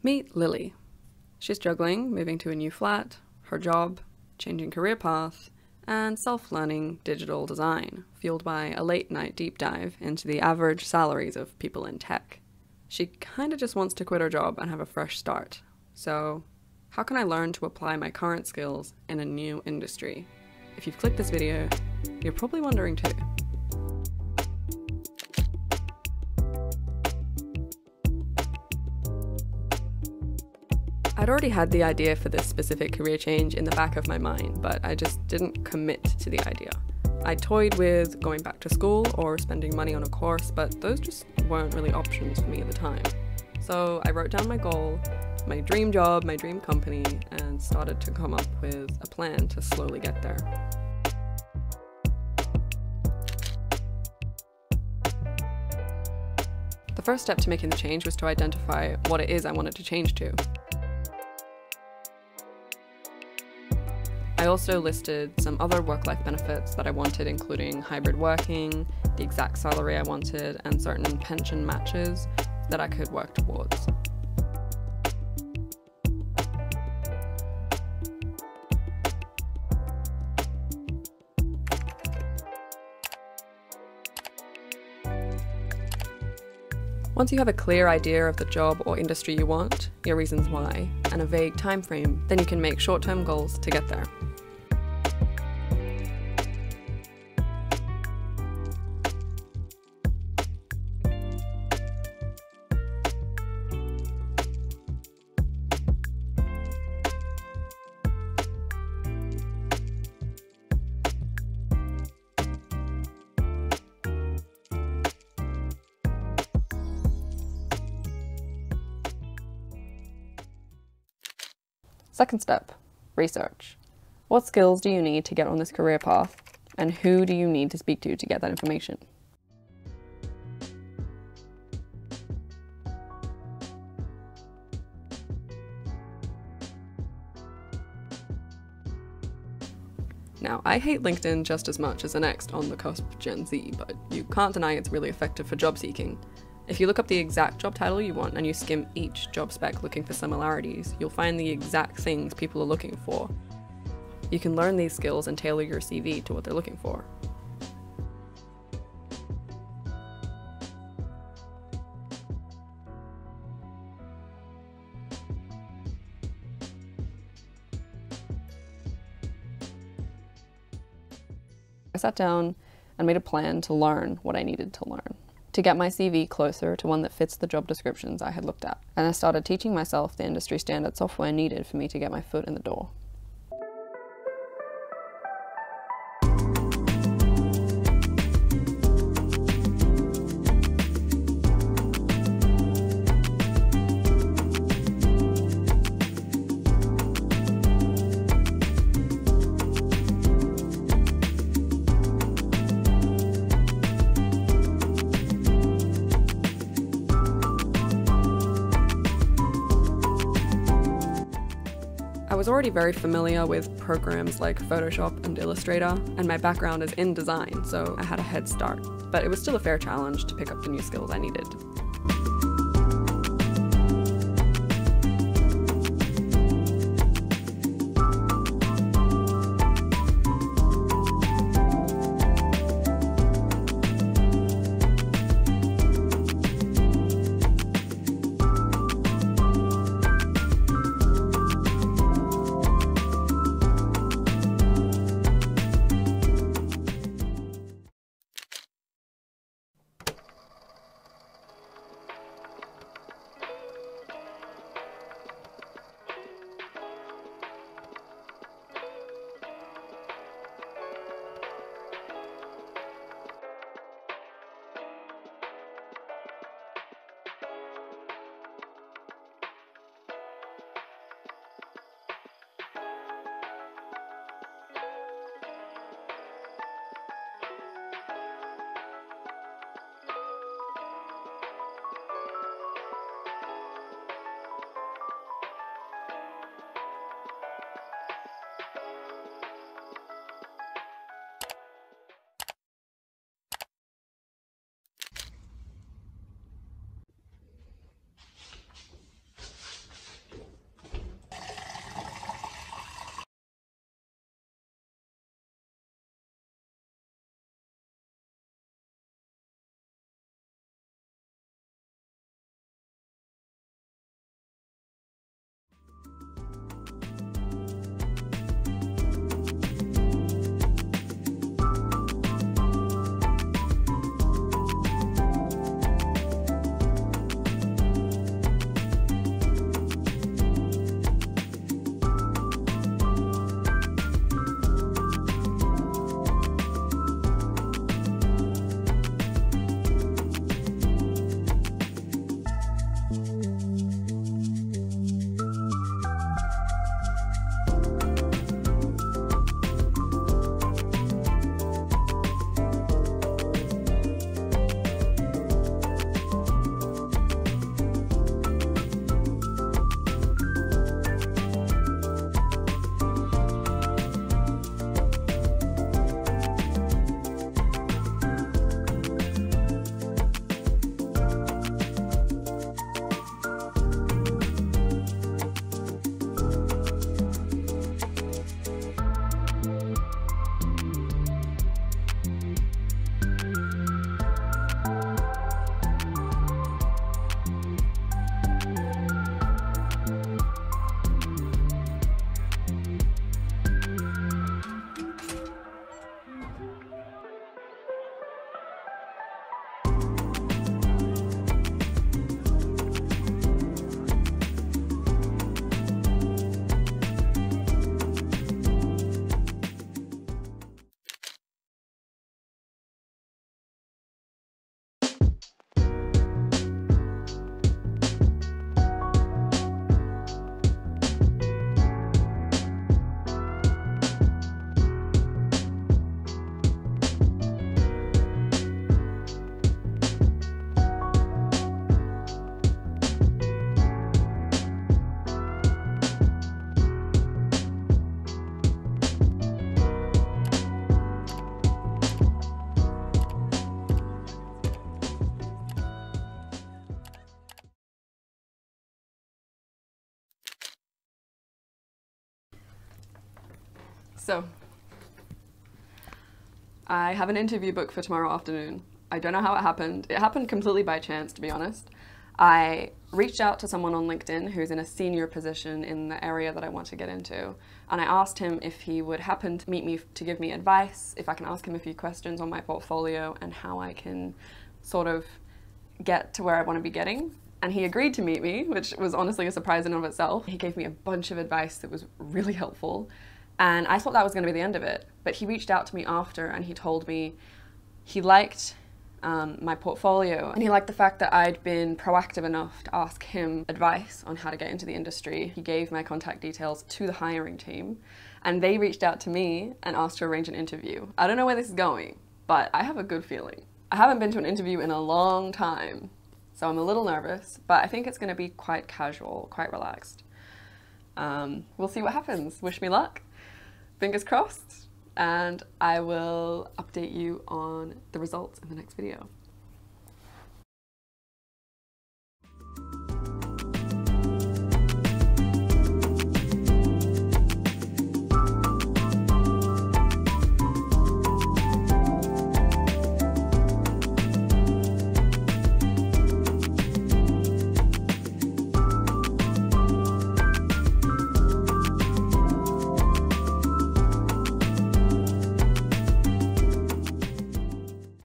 Meet Lily. She's juggling moving to a new flat, her job, changing career path, and self-learning digital design, fueled by a late-night deep dive into the average salaries of people in tech. She kinda just wants to quit her job and have a fresh start. So, how can I learn to apply my current skills in a new industry? If you've clicked this video, you're probably wondering too. I'd already had the idea for this specific career change in the back of my mind, but I just didn't commit to the idea. I toyed with going back to school or spending money on a course, but those just weren't really options for me at the time. So I wrote down my goal, my dream job, my dream company, and started to come up with a plan to slowly get there. The first step to making the change was to identify what it is I wanted to change to. I also listed some other work-life benefits that I wanted, including hybrid working, the exact salary I wanted, and certain pension matches that I could work towards. Once you have a clear idea of the job or industry you want, your reasons why, and a vague time frame, then you can make short-term goals to get there. Second step, research. What skills do you need to get on this career path, and who do you need to speak to get that information? Now, I hate LinkedIn just as much as the next on the cusp Gen Z, but you can't deny it's really effective for job seeking. If you look up the exact job title you want and you skim each job spec looking for similarities, you'll find the exact things people are looking for. You can learn these skills and tailor your CV to what they're looking for. I sat down and made a plan to learn what I needed to learn, to get my CV closer to one that fits the job descriptions I had looked at. And I started teaching myself the industry standard software needed for me to get my foot in the door. I was already very familiar with programs like Photoshop and Illustrator, and my background is in design, so I had a head start. But it was still a fair challenge to pick up the new skills I needed. So, I have an interview booked for tomorrow afternoon. I don't know how it happened. It happened completely by chance, to be honest. I reached out to someone on LinkedIn who's in a senior position in the area that I want to get into, and I asked him if he would happen to meet me to give me advice, if I can ask him a few questions on my portfolio and how I can sort of get to where I want to be getting. And he agreed to meet me, which was honestly a surprise in and of itself. He gave me a bunch of advice that was really helpful, and I thought that was going to be the end of it. But he reached out to me after and he told me he liked my portfolio, and he liked the fact that I'd been proactive enough to ask him advice on how to get into the industry. He gave my contact details to the hiring team, and they reached out to me and asked to arrange an interview. I don't know where this is going, but I have a good feeling. I haven't been to an interview in a long time, so I'm a little nervous, but I think it's going to be quite casual, quite relaxed. We'll see what happens. Wish me luck. Fingers crossed. And I will update you on the results in the next video.